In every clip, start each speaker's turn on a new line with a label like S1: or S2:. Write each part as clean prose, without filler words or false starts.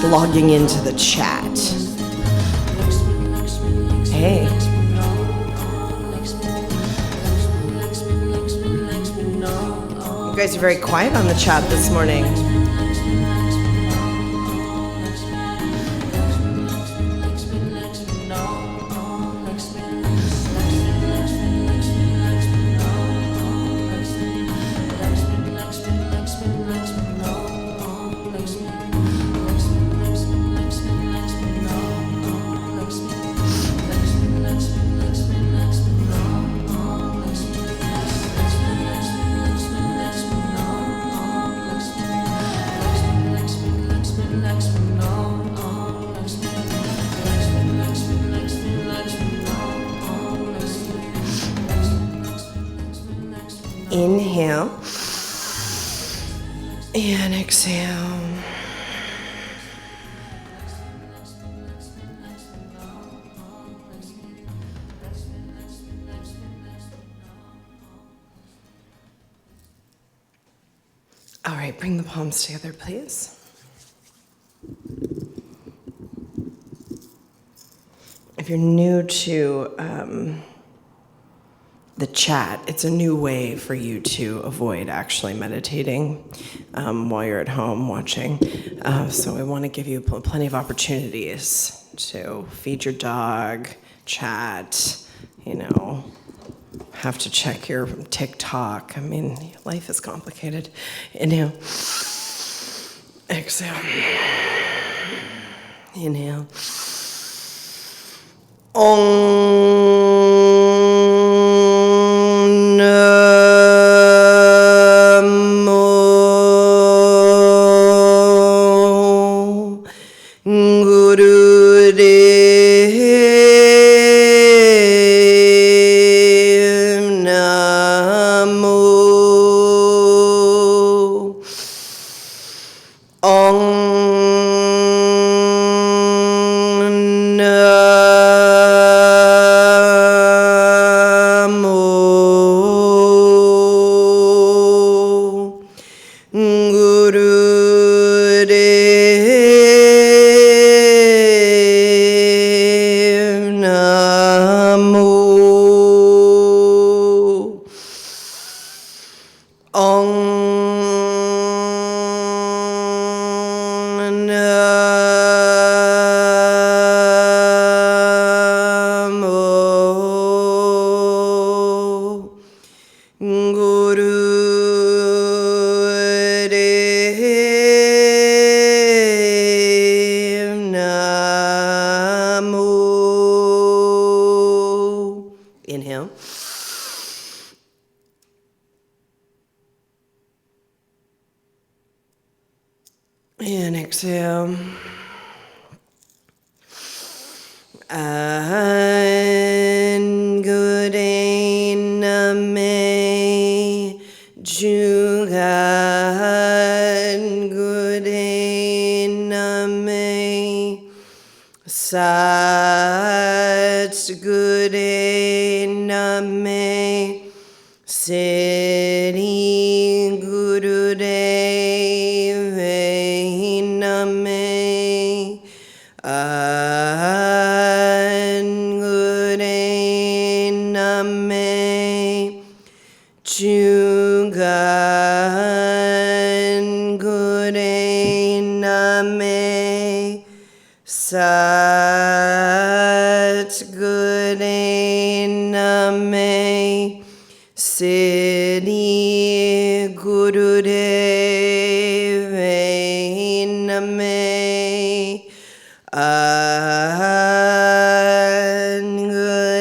S1: Logging into the chat. Hey. You guys are very quiet on the chat this morning. Inhale and exhale. All right, bring the palms together, please. If you're new to the chat, it's a new way for you to avoid actually meditating while you're at home watching. So we want to give you plenty of opportunities to feed your dog, chat, have to check your TikTok. I mean, life is complicated. Inhale. Exhale. Inhale. Inhale. And exhale. Angure name Jagat Gure name Sat Gure name Sri Guru Deve name Angure name Jagat Gure name Sat Gure name Sri Guru Deve name Angure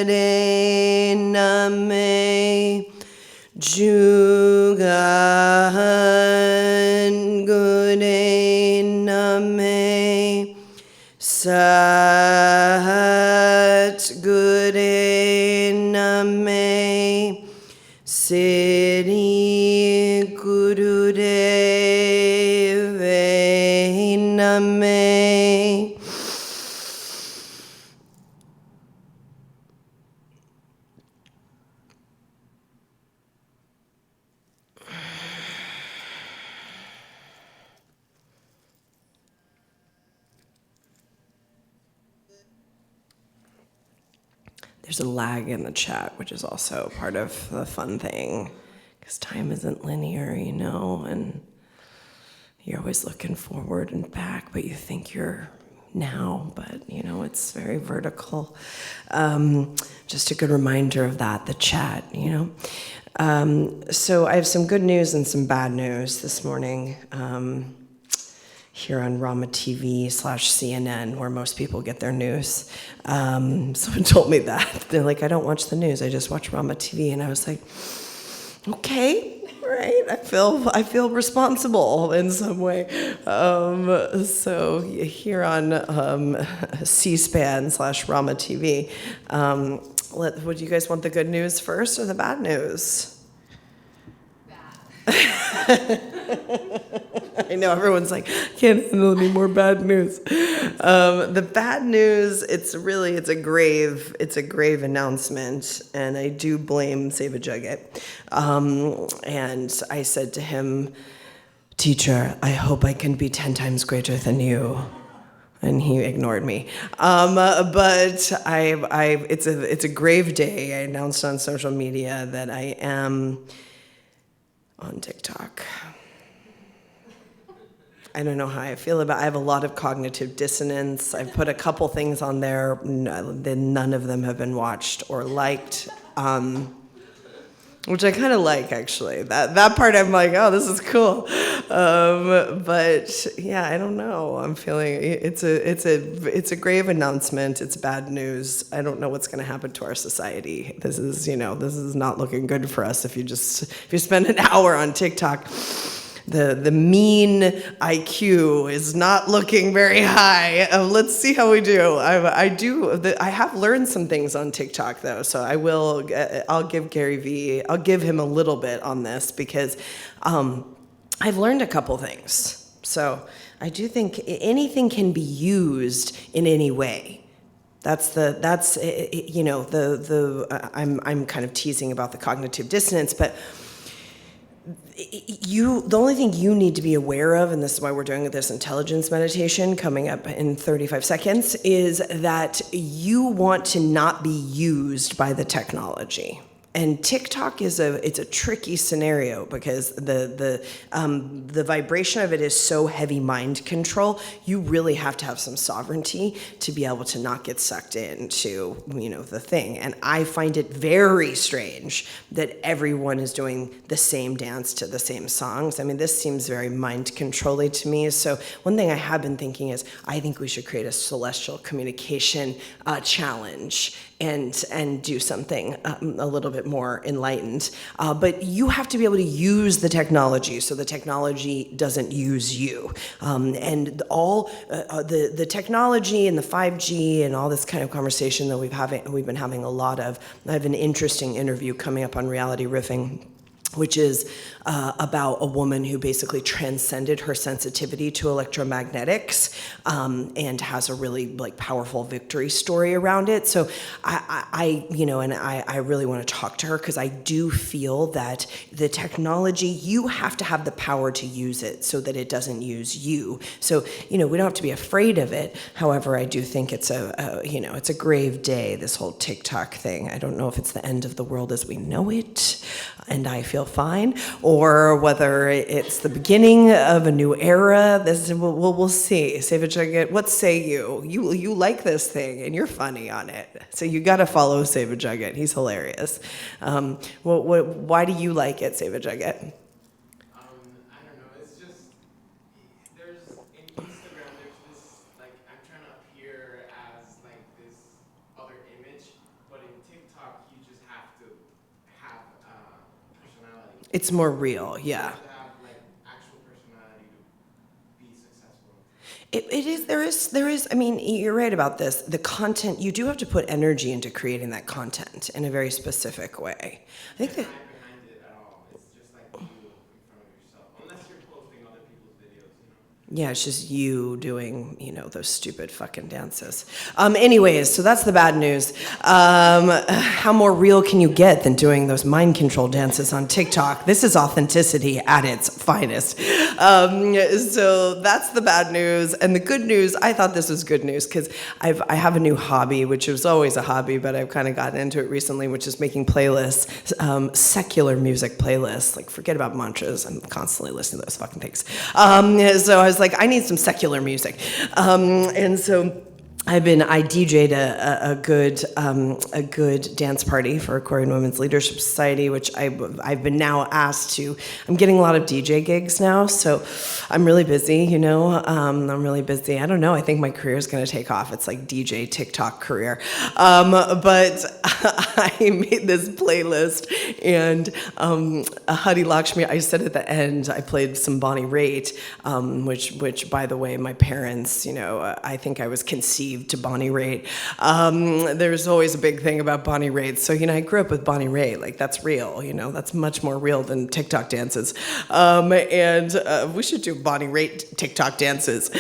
S1: name Jagat Gure name Sat Gure name Sri Guru Deve name. There's a lag in the chat, which is also part of the fun thing, because time isn't linear, and you're always looking forward and back, but you think you're now, but it's very vertical. Just a good reminder of that, the chat, So I have some good news and some bad news this morning. Here on Rama TV/CNN, where most people get their news. Someone told me that. They're like, I don't watch the news, I just watch Rama TV. And I was like, okay, right, I feel responsible in some way. So here on C-SPAN/Rama TV, would you guys want the good news first or the bad news? I know everyone's like, can't handle any more bad news. The bad news, it's a grave announcement, and I do blame Jagat. And I said to him, teacher, I hope I can be 10 times greater than you. And he ignored me. But it's a grave day. I announced on social media that I am on TikTok. I don't know how I feel about it. I have a lot of cognitive dissonance. I've put a couple things on there. None of them have been watched or liked, which I kind of like, actually. That part I'm like, oh, this is cool. But yeah, I don't know. I'm feeling it's a grave announcement. It's bad news. I don't know what's going to happen to our society. This is not looking good for us if you spend an hour on TikTok. The mean IQ is not looking very high. Let's see how we do. I have learned some things on TikTok, though, so I'll give Gary Vee, I'll give him a little bit on this, because I've learned a couple things. So I do think anything can be used in any way. I'm kind of teasing about the cognitive dissonance, but the only thing you need to be aware of, and this is why we're doing this intelligence meditation coming up in 35 seconds, is that you want to not be used by the technology. And TikTok it's a tricky scenario, because the vibration of it is so heavy mind control. You really have to have some sovereignty to be able to not get sucked into the thing. And I find it very strange that everyone is doing the same dance to the same songs. I mean, this seems very mind controlly to me. So one thing I have been thinking is I think we should create a celestial communication challenge. and do something a little bit more enlightened. But you have to be able to use the technology so the technology doesn't use you. And all the technology and the 5G and all this kind of conversation that we've been having a lot of. I have an interesting interview coming up on Reality Riffing, which is about a woman who basically transcended her sensitivity to electromagnetics and has a really like powerful victory story around it. So I really want to talk to her because I do feel that the technology, you have to have the power to use it so that it doesn't use you. So, we don't have to be afraid of it. However, I do think it's it's a grave day, this whole TikTok thing. I don't know if it's the end of the world as we know it, and I feel fine, or whether it's the beginning of a new era. We'll see. Savage Jagat, what say you? You like this thing, and you're funny on it. So you got to follow Savage Jagat. He's hilarious. Why do you like it, Savage Jagat?
S2: I don't know. It's just there's in Instagram. There's this like I'm trying to appear as like this other image, but in TikTok you just have to have personality.
S1: It's more real,
S2: You
S1: yeah.
S2: have to have like actual personality to be successful.
S1: It is, there is, I mean, you're right about this. The content, you do have to put energy into creating that content in a very specific way. I think that.
S2: Not behind it at all. It's just like you in front of yourself, unless you're posting other people's videos.
S1: Yeah, it's just you doing, those stupid fucking dances. Anyways, so that's the bad news. How more real can you get than doing those mind control dances on TikTok? This is authenticity at its finest. So that's the bad news. And the good news, I thought this was good news because I have a new hobby, which was always a hobby, but I've kind of gotten into it recently, which is making playlists, secular music playlists. Like, forget about mantras. I'm constantly listening to those fucking things. So I was like, I need some secular music. And so I DJ'd a good dance party for Korean Women's Leadership Society, which I've been now asked to. I'm getting a lot of DJ gigs now, so I'm really busy. I'm really busy. I don't know. I think my career is going to take off. It's like DJ TikTok career. But I made this playlist, and Hadi Lakshmi. I said at the end, I played some Bonnie Raitt, which by the way, my parents. I think I was conceived to Bonnie Raitt. There's always a big thing about Bonnie Raitt. So, I grew up with Bonnie Raitt. Like, that's real, that's much more real than TikTok dances. And we should do Bonnie Raitt TikTok dances.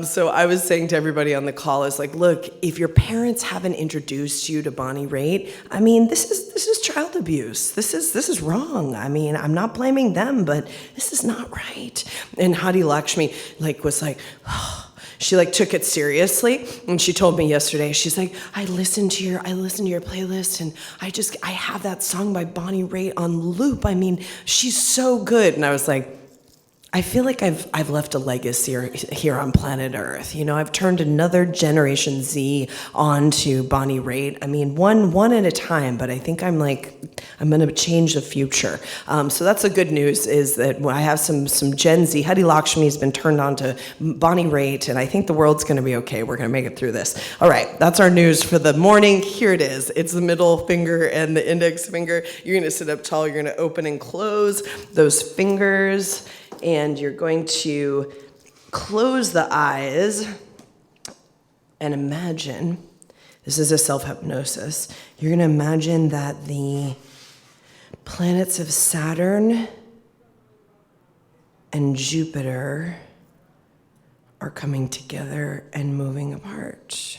S1: So I was saying to everybody on the call, I was like, look, if your parents haven't introduced you to Bonnie Raitt, I mean, this is child abuse. This is wrong. I mean, I'm not blaming them, but this is not right. And Hadi Lakshmi was like, oh. She took it seriously, and she told me yesterday, she's like, I listened to your playlist, and I have that song by Bonnie Raitt on loop. I mean, she's so good. And I was like, I feel like I've left a legacy here on planet Earth. I've turned another Generation Z onto Bonnie Raitt. I mean, one at a time, but I think I'm going to change the future. So that's the good news, is that I have some Gen Z. Hadi Lakshmi has been turned on to Bonnie Raitt, and I think the world's going to be okay. We're going to make it through this. All right, that's our news for the morning. Here it is. It's the middle finger and the index finger. You're going to sit up tall. You're going to open and close those fingers. And you're going to close the eyes and imagine, this is a self-hypnosis, you're going to imagine that the planets of Saturn and Jupiter are coming together and moving apart.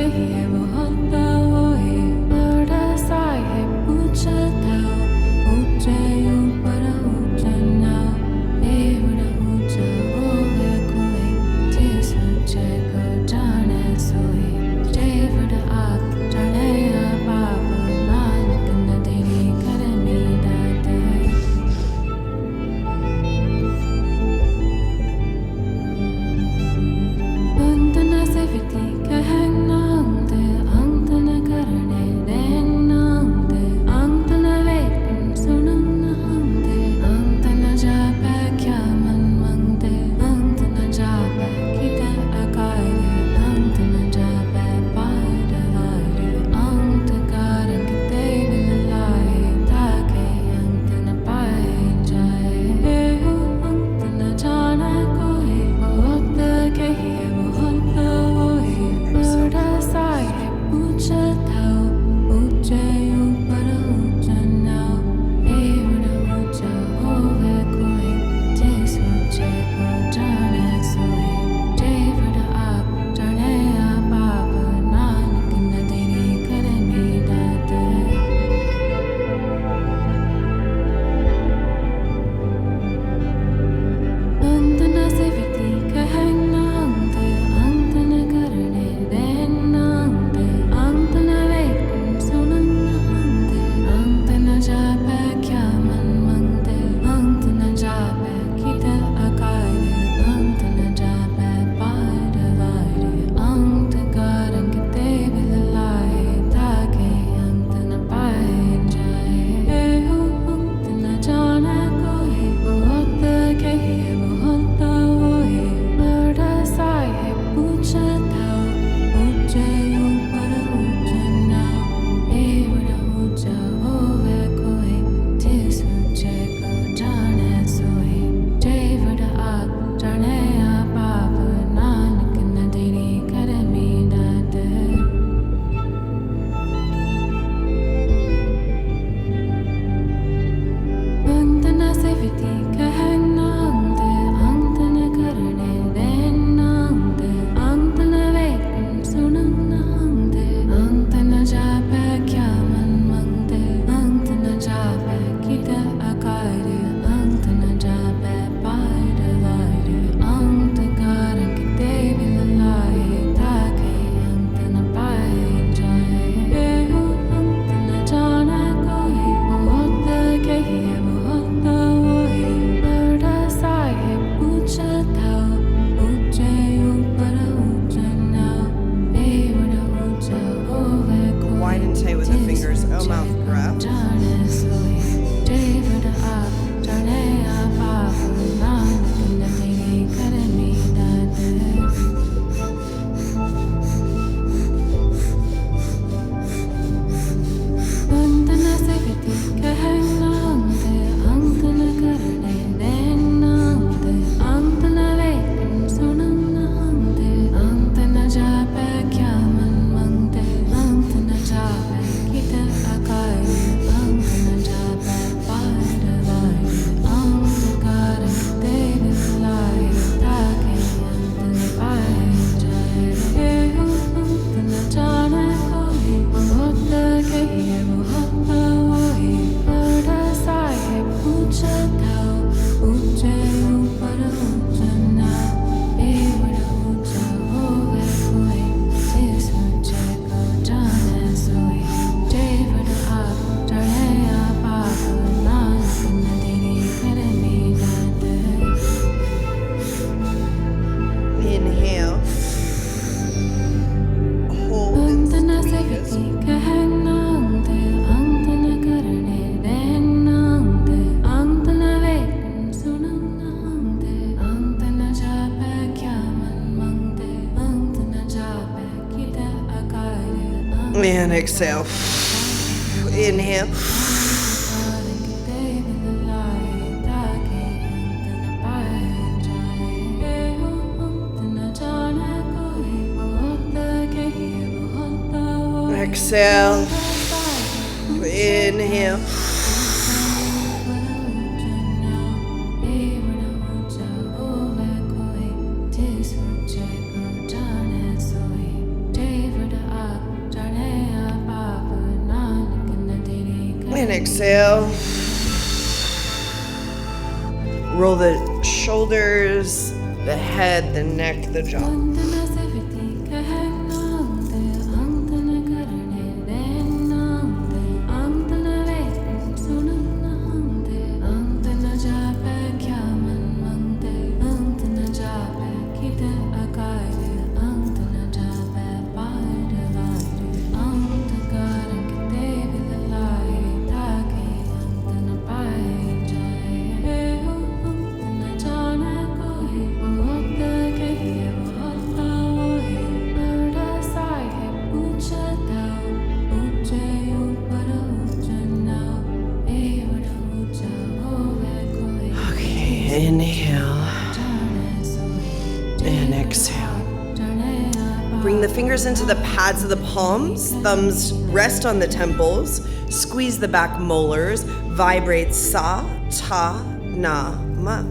S3: Hey,
S1: And exhale. Inhale. Exhale. Inhale. And exhale. Roll the shoulders, the head, the neck, the jaw. Inhale and exhale. Bring the fingers into the pads of the palms, thumbs rest on the temples, squeeze the back molars, vibrate sa, ta, na, ma.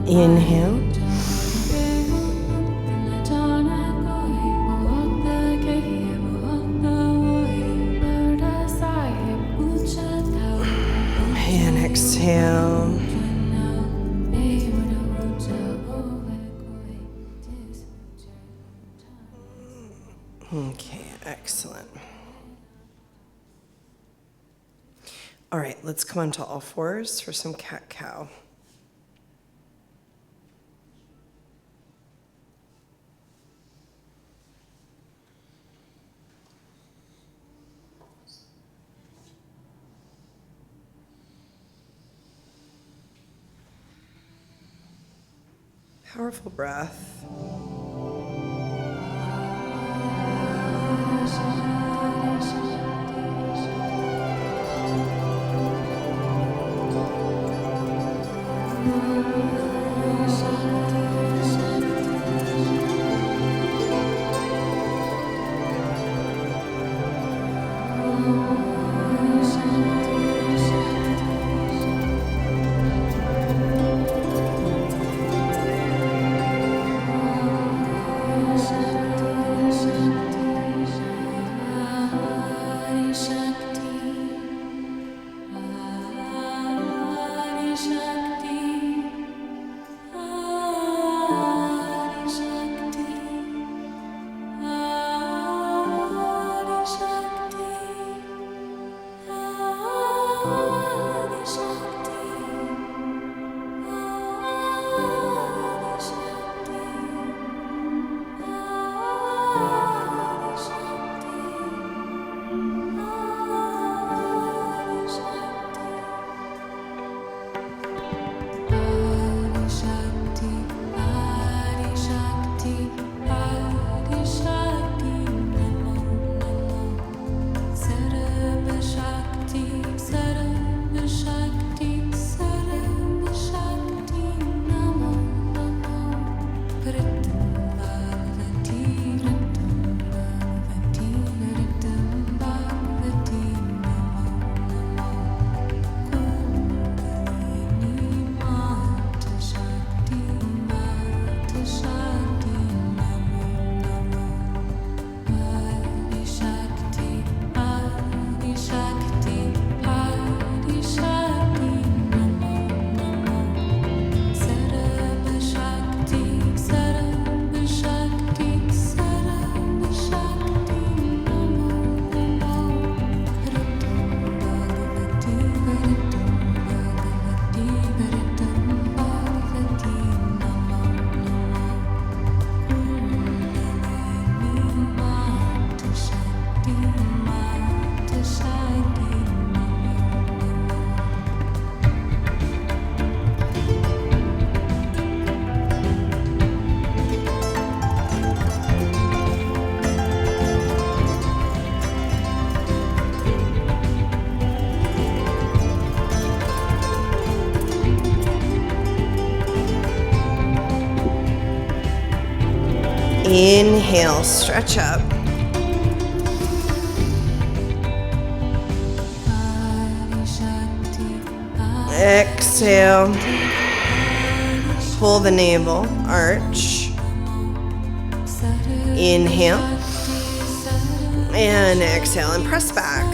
S1: Inhale. And exhale. Okay, excellent. All right, let's come onto all fours for some cat-cow. Powerful breath. Inhale, stretch up. Exhale. Pull the navel, arch. Inhale. And exhale and press back.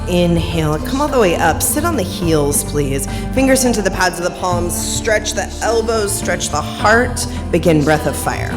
S1: Inhale, come all the way up. Sit on the heels, please. Fingers into the pads of the palms. Stretch the elbows, stretch the heart. Begin breath of fire.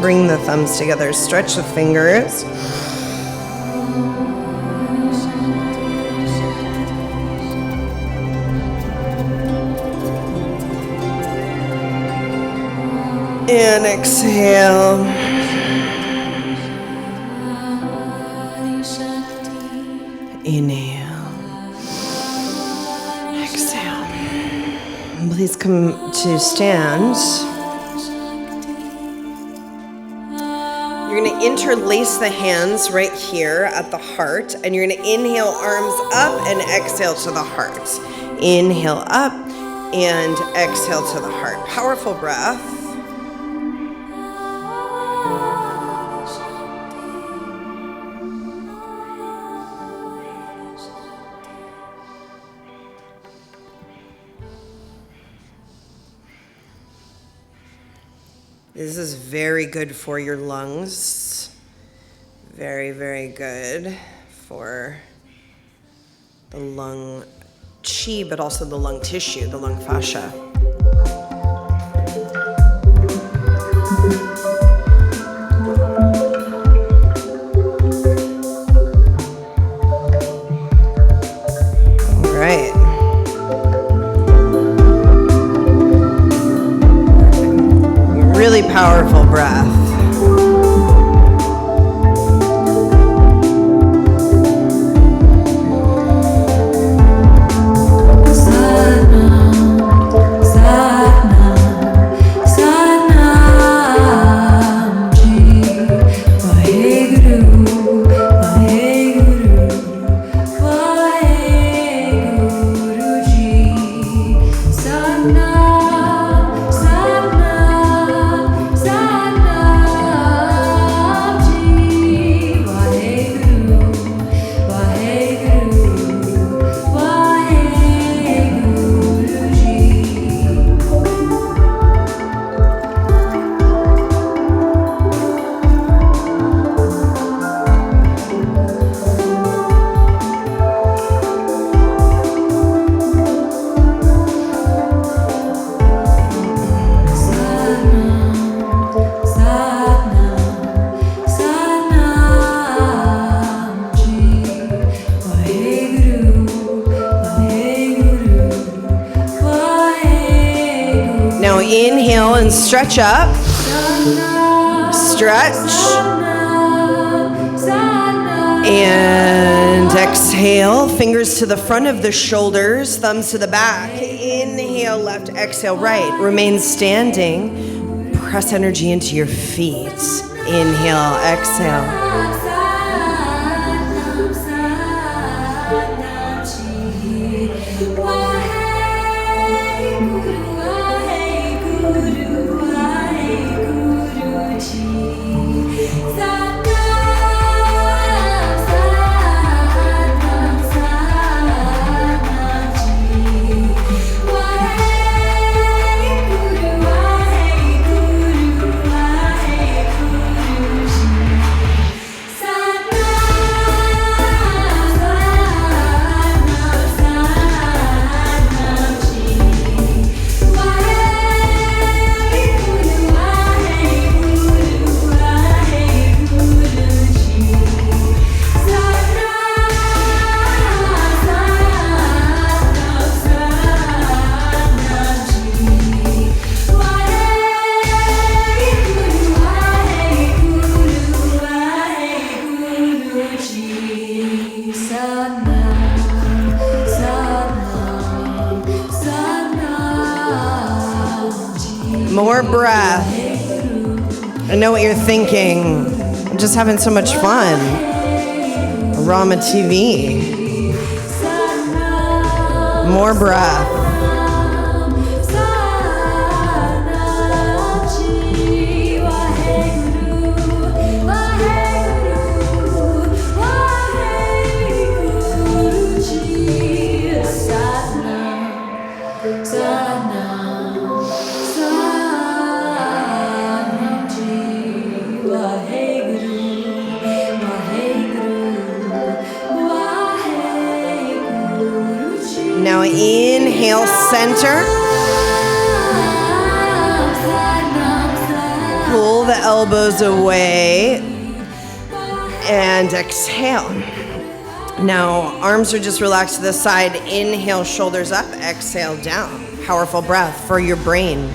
S1: Bring the thumbs together. Stretch the fingers. And exhale. Inhale. Exhale. And please come to stand. You're going to interlace the hands right here at the heart, and you're going to inhale, arms up, and exhale to the heart. Inhale up and exhale to the heart. Powerful breath. This is very good for your lungs. Very, very good for the lung chi, but also the lung tissue, the lung fascia. All right. Really powerful breath. Inhale and stretch up. Stretch. And exhale. Fingers to the front of the shoulders, thumbs to the back. Inhale left, exhale right. Remain standing. Press energy into your feet. Inhale, exhale. More breath. I know what you're thinking. I'm just having so much fun. Rama TV. More breath. Now inhale, center. Pull the elbows away. And exhale. Now, arms are just relaxed to the side. Inhale, shoulders up. Exhale, down. Powerful breath for your brain.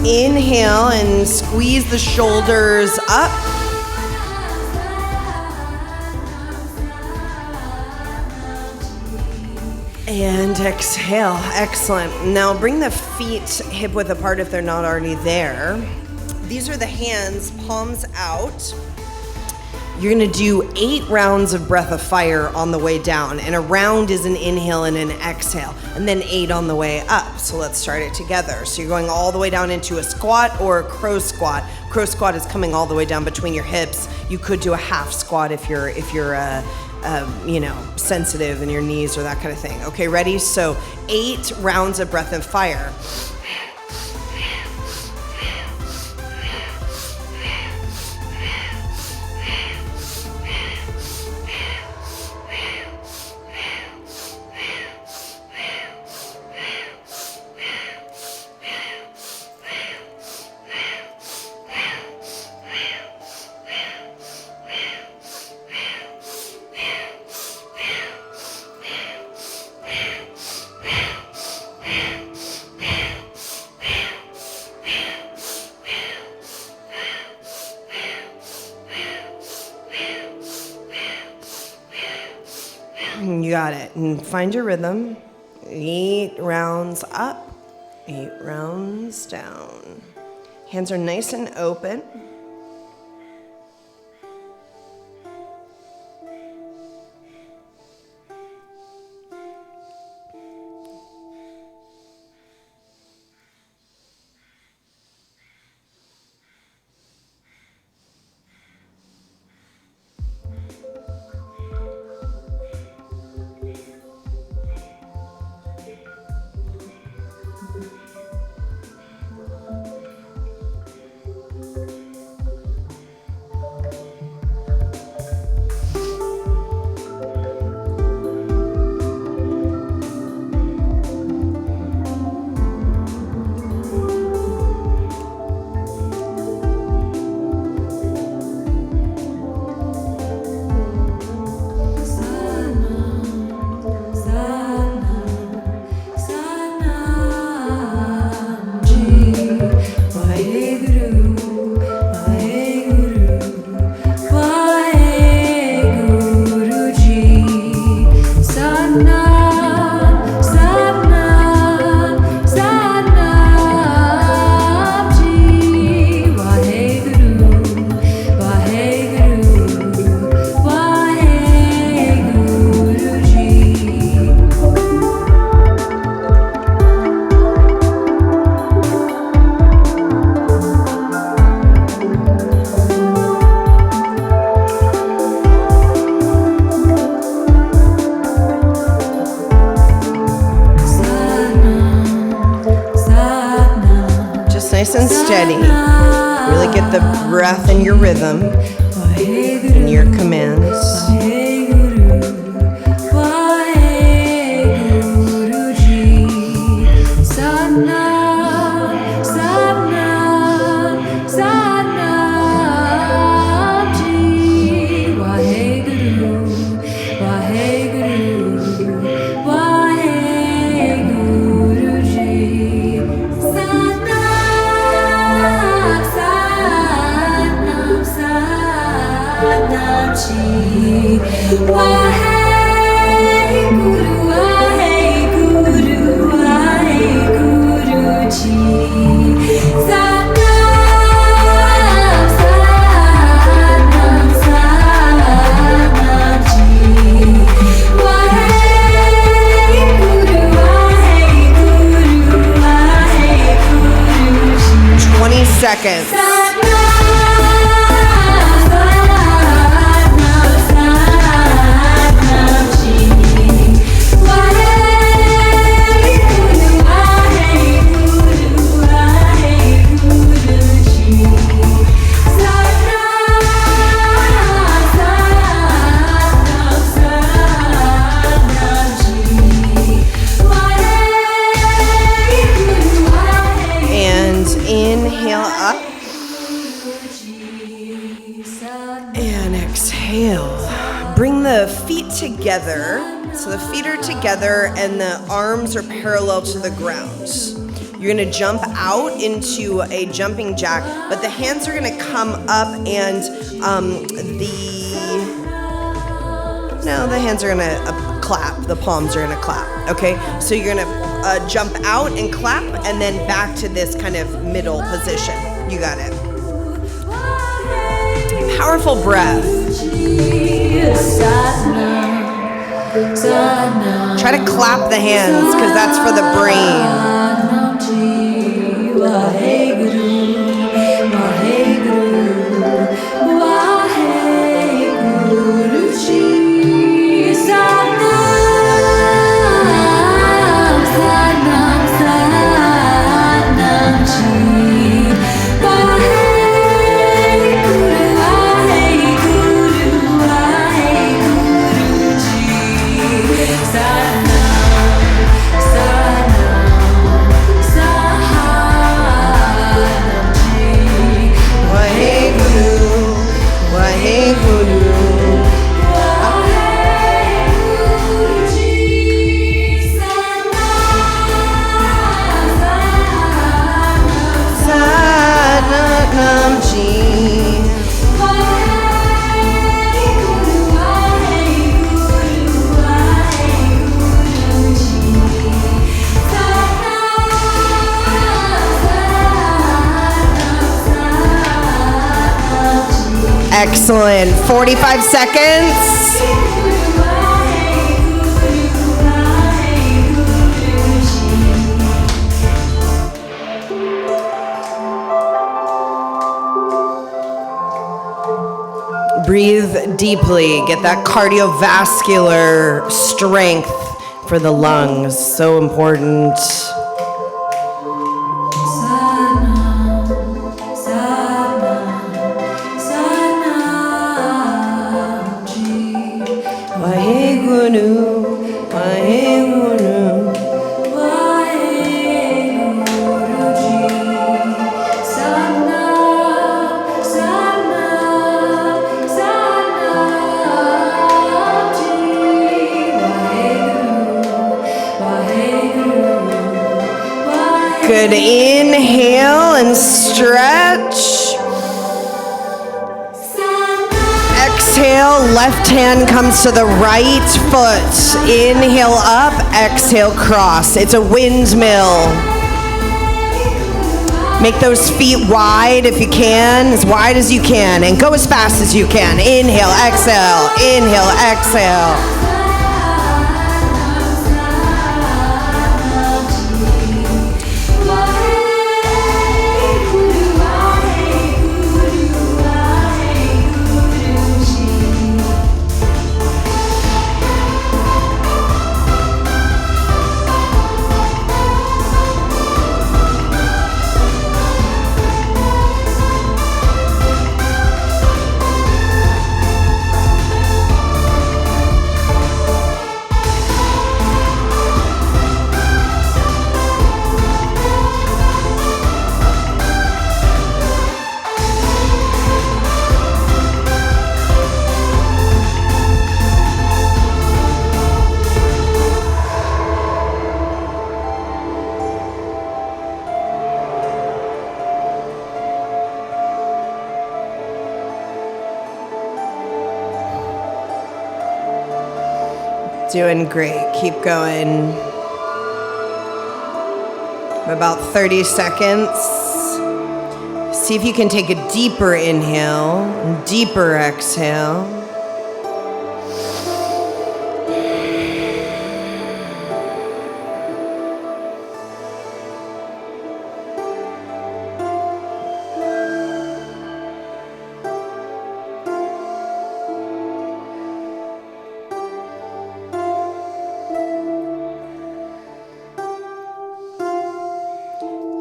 S1: Inhale and squeeze the shoulders up. And exhale. Excellent. Now bring the feet hip width apart if they're not already there. These are the hands, palms out. You're gonna do 8 rounds of breath of fire on the way down, and a round is an inhale and an exhale, and then 8 on the way up. So let's start it together. So you're going all the way down into a squat or a crow squat. Crow squat is coming all the way down between your hips. You could do a half squat if you're sensitive in your knees or that kind of thing. Okay, ready? So 8 rounds of breath of fire. You got it. And find your rhythm. 8 rounds up, 8 rounds down. Hands are nice and open. nice and steady. Really get the breath in your rhythm, in your commands. Seconds. Bring the feet together, so the feet are together and the arms are parallel to the ground. You're gonna jump out into a jumping jack, but the hands are gonna come up and the hands are gonna clap, the palms are gonna clap, okay? So you're gonna jump out and clap and then back to this kind of middle position. You got it. Powerful breath. Try to clap the hands because that's for the brain. Excellent. 45 seconds. Breathe deeply. Get that cardiovascular strength for the lungs. So important. Good. Inhale and stretch. Exhale, left hand comes to the right foot. Inhale up, exhale cross. It's a windmill. Make those feet wide if you can, as wide as you can, and go as fast as you can. Inhale, exhale, inhale, exhale. Doing great. Keep going. About 30 seconds. See if you can take a deeper inhale and deeper exhale.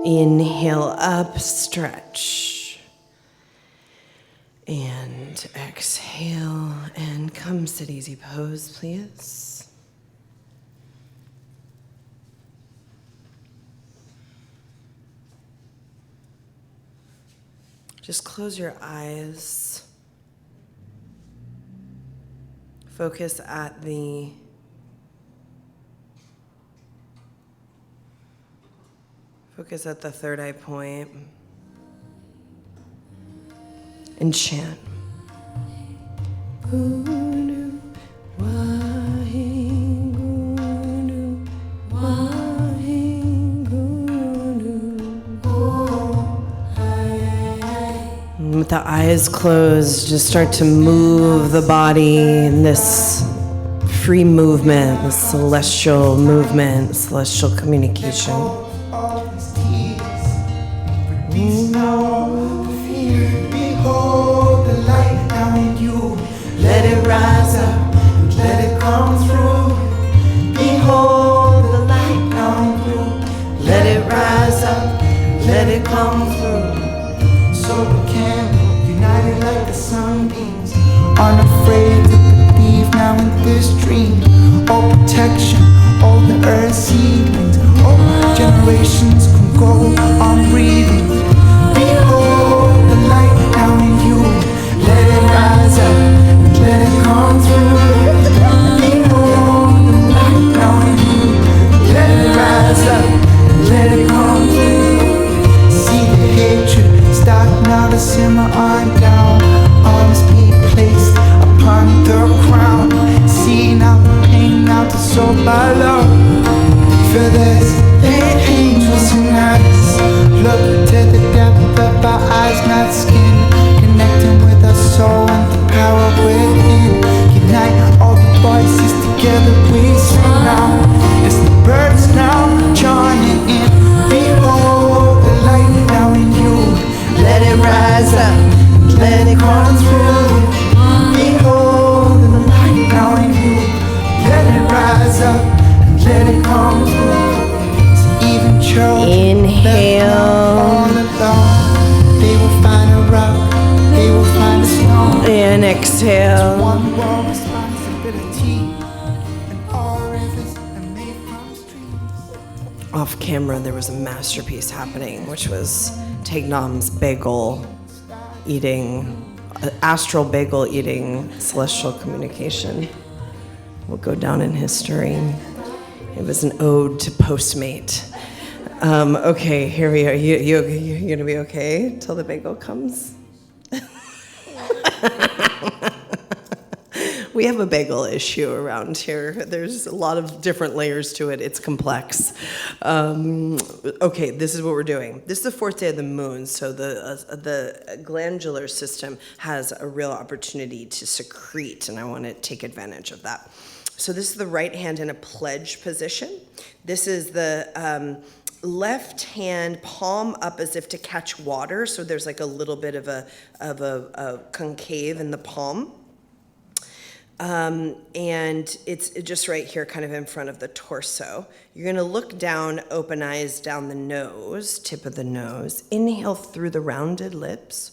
S1: Inhale up, stretch. And exhale, and come sit easy pose, please. Just close your eyes. Focus at the third eye point and chant. Guru, Waheguru, Waheguru. And with the eyes closed, just start to move the body in this free movement, this celestial movement, celestial communication.
S3: Behold the light now in you. Let it rise up, let it come through. Behold the light now in you. Let it rise up, let it come through. So we can united like the sunbeams, unafraid to believe now in this dream. All protection, all the earth seedlings, all generations can go on breathing. Behold the light now in you. Let it rise up, let it come through. Behold the light now in you. Let it rise up, let it come through. See the hatred start now to simmer on down. Arms be placed upon the crown. See now the pain now to soar by love. Feel this, the angels in us. Look to the depth of our eyes, not skin. Connecting with our soul and the power within. Unite all the voices together, we sing now. It's the birds now joining in. Behold the light now in you. Let it rise up, let it come through. Behold the light now in you. Let it rise up, let it come through. Even children
S1: Inhale.
S3: all alone, they will find a rock, they will find a stone.
S1: And exhale.
S3: One world responsibility, and all rivers are made from streams.
S1: Off camera, there was a masterpiece happening, which was Tegnom's bagel eating, astral bagel eating celestial communication. Will go down in history. It was an ode to Postmate. Okay, here we are. You're gonna be okay till the bagel comes? We have a bagel issue around here. There's a lot of different layers to it. It's complex. Okay, this is what we're doing. This is the fourth day of the moon, so the glandular system has a real opportunity to secrete, and I want to take advantage of that. So this is the right hand in a pledge position. This is the left hand palm up as if to catch water. So there's like a little bit of a concave in the palm. And it's just right here, kind of in front of the torso. You're gonna look down, open eyes down the nose, tip of the nose. Inhale through the rounded lips.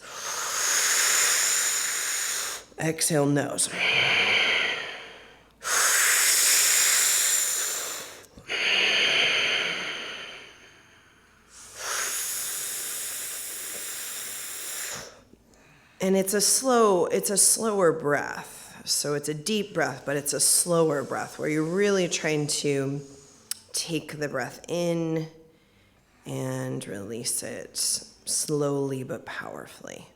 S1: Exhale, nose. And it's a slower breath. So it's a deep breath, but it's a slower breath where you're really trying to take the breath in and release it slowly but powerfully.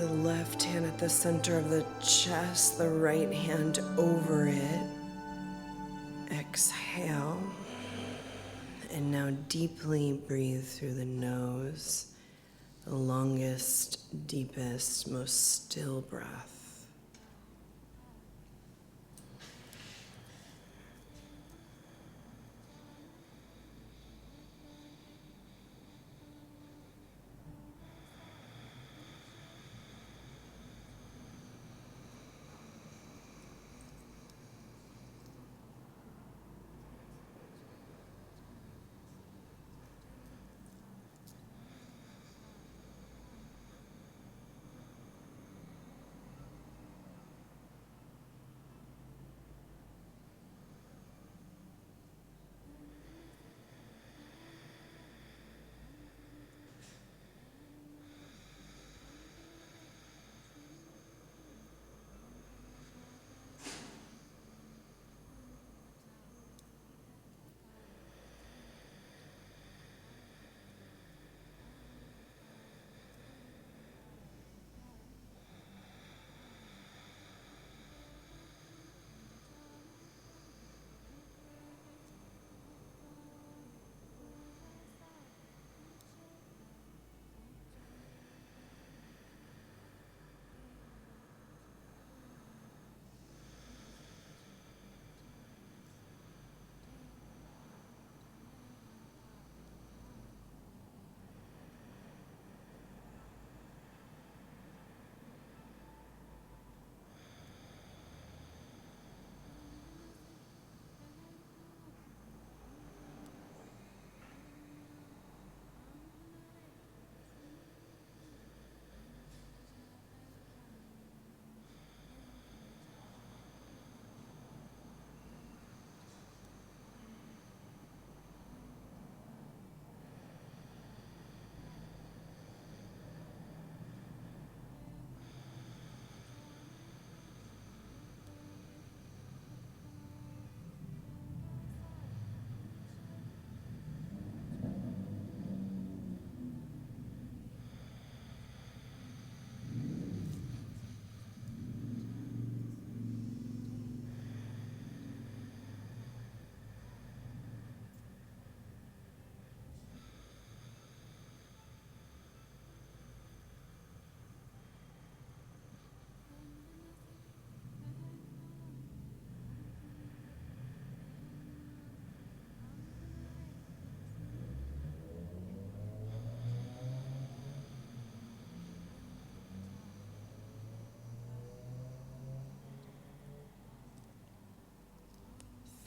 S1: the left hand at the center of the chest, the right hand over it. Exhale. And now deeply breathe through the nose, the longest, deepest, most still breath.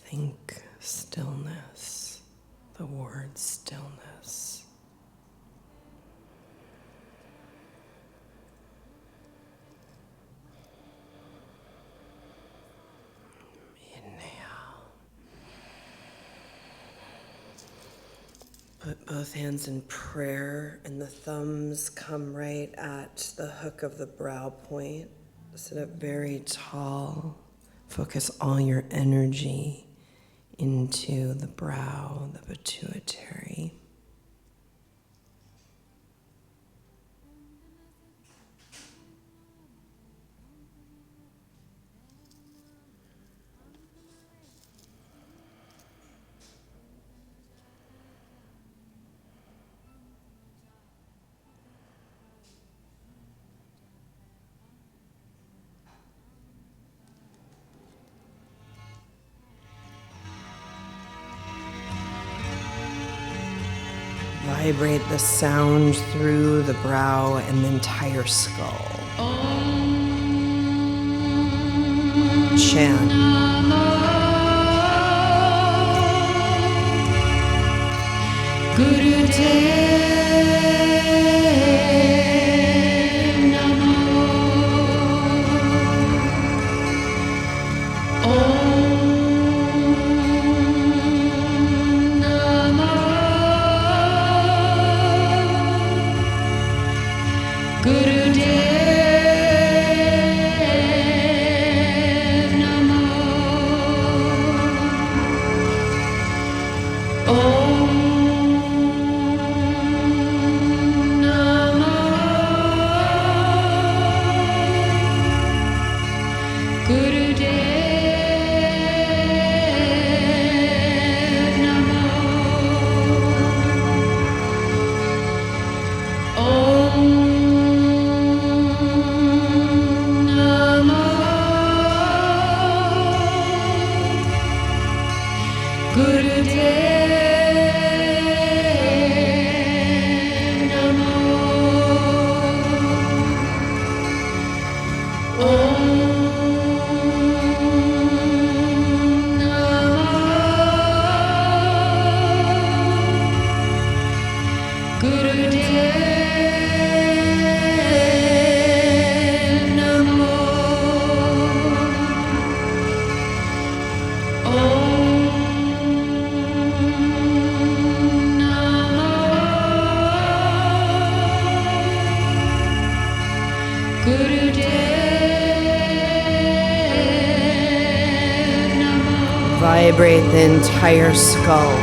S1: Think stillness, the word stillness. Inhale. Put both hands in prayer and the thumbs come right at the hook of the brow point. Sit up very tall. Focus all your energy into the brow, the pituitary. Vibrate the sound through the brow and the entire skull. Chant. Vibrate the entire skull.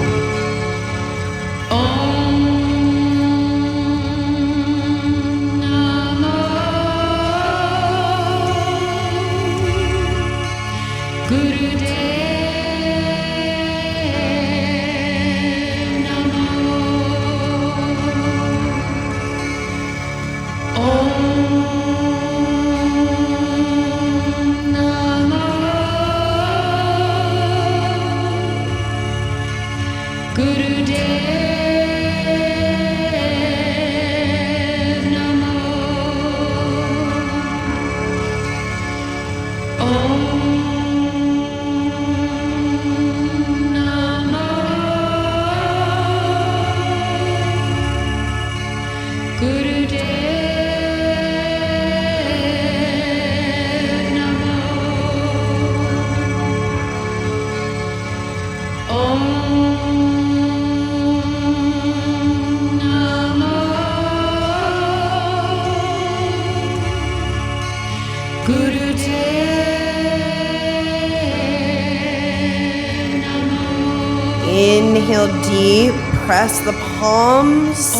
S1: Inhale deep, press the palms,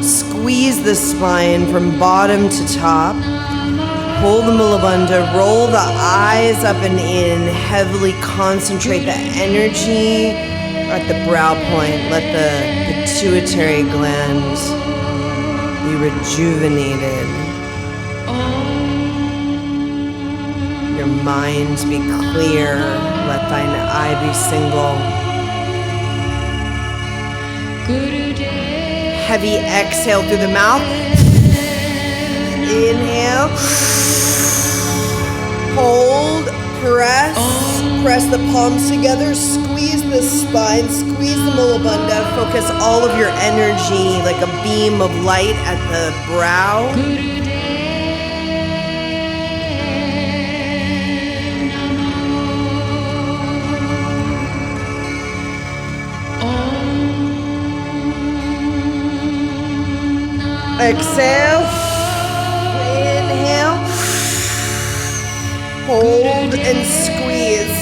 S1: squeeze the spine from bottom to top. Hold the Mula Bandha, roll the eyes up and in, heavily concentrate the energy at the brow point. Let the pituitary gland be rejuvenated. Your mind be clear, let thine eye be single. Heavy exhale through the mouth. Inhale. Hold, press the palms together, squeeze the spine, squeeze the Mula Bandha. Focus all of your energy like a beam of light at the brow. Exhale, inhale, hold and squeeze.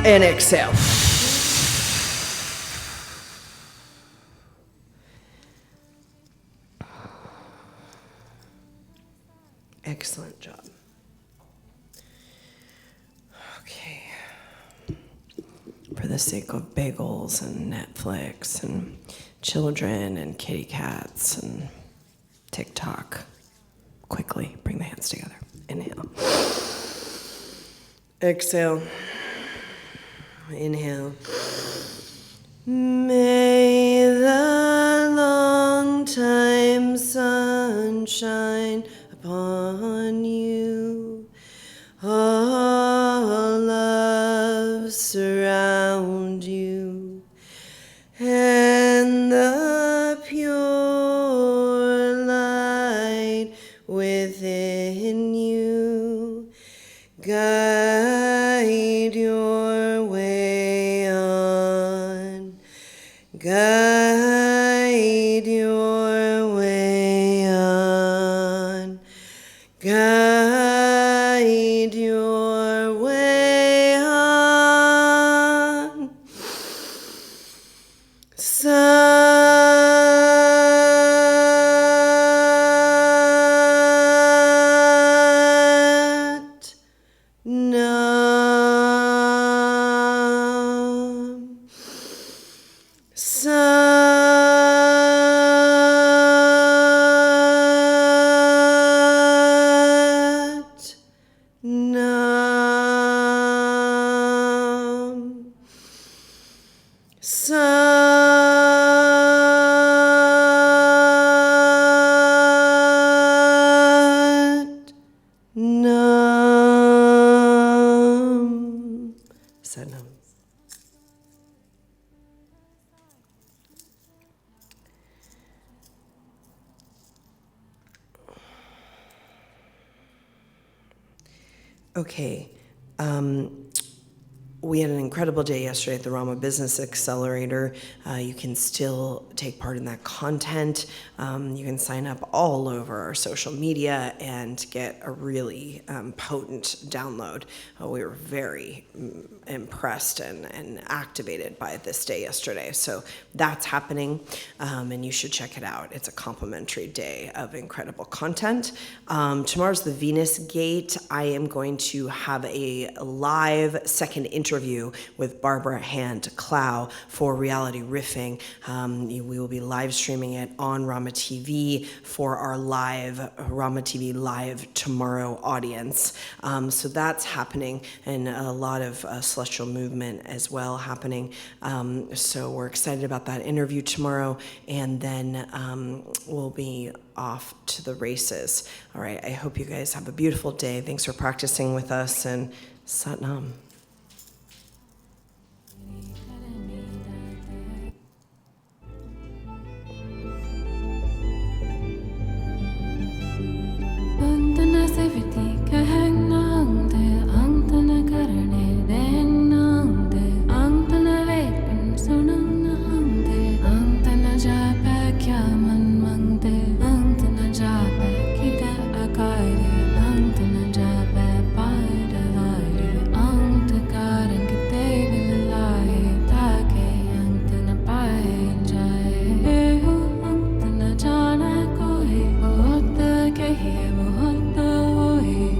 S1: And exhale. Excellent job. Okay. For the sake of bagels and Netflix and children and kitty cats and TikTok, quickly bring the hands together. Inhale. Exhale. Inhale. May the long time sunshine upon you, all love surround you, and the pure light within you guide your way on, guide your way on. Guide your way on. Sat Nam. Sat Nam. Sat Nam. Sat Nam. Okay. We had an incredible day yesterday at the Rama Business Accelerator. You can still take part in that content. You can sign up all over our social media and get a really potent download. We were very impressed and activated by this day yesterday. So that's happening, and you should check it out. It's a complimentary day of incredible content. Tomorrow's the Venus Gate. I am going to have a live second interview with Barbara Hand Clow for Reality Riffing. We will be live streaming it on Rama TV for our live Rama TV Live Tomorrow audience. So that's happening, and a lot of celestial movement as well happening. So we're excited about that interview tomorrow, and then we'll be off to the races. All right, I hope you guys have a beautiful day. Thanks for practicing with us, and Satnam.
S4: Antana seviti kahang nang de antana karane den nang de antana vepan sunang nang de antana japa kya man mang de antana japa kita akaire antana japa pada vaire antakaran kite bilai take antana pai jaye ho antana jana koi bahut kahiye bahut hoye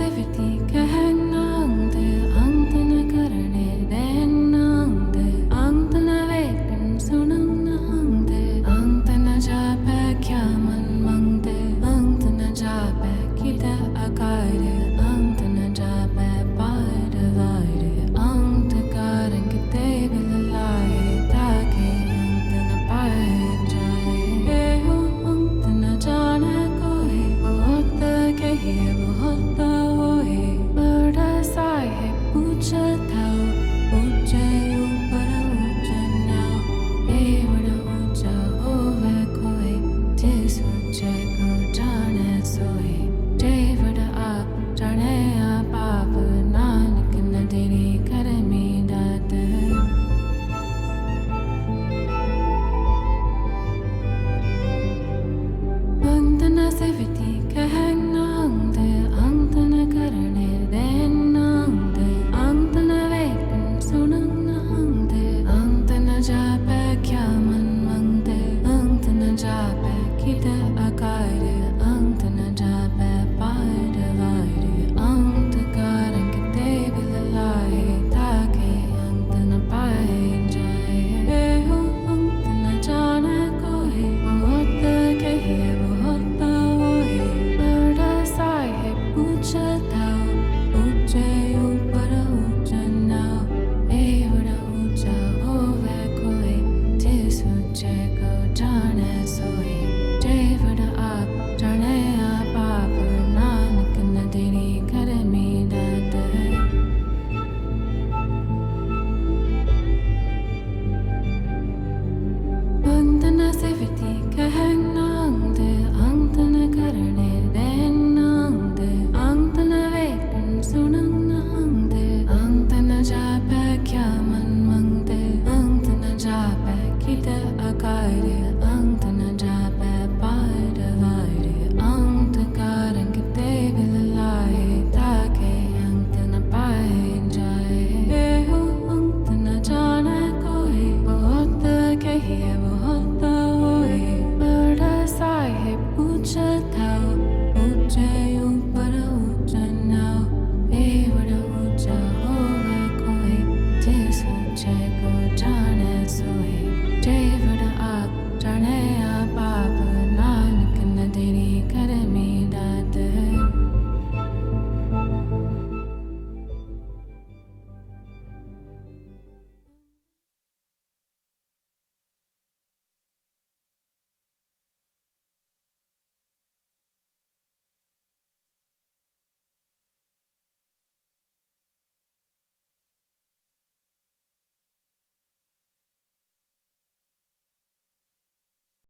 S4: सिविती कहनांगते Ananth करने देनांगते अंतन वेटन सुनंगते अंतन जापे क्या मन मंगते अंतन जापे किदा अकारे अंतन जापे पार वारे अंत कारण के table लाए ताके अंतन पाए जाए हो अंतन जाने कोई बहुत कहे बहुत होए बड़ा साहे पूछा था ऊंचे ऊपर ऊंचा नाव ए बड़ा ऊंचा होवे कोई जिस ऊंचे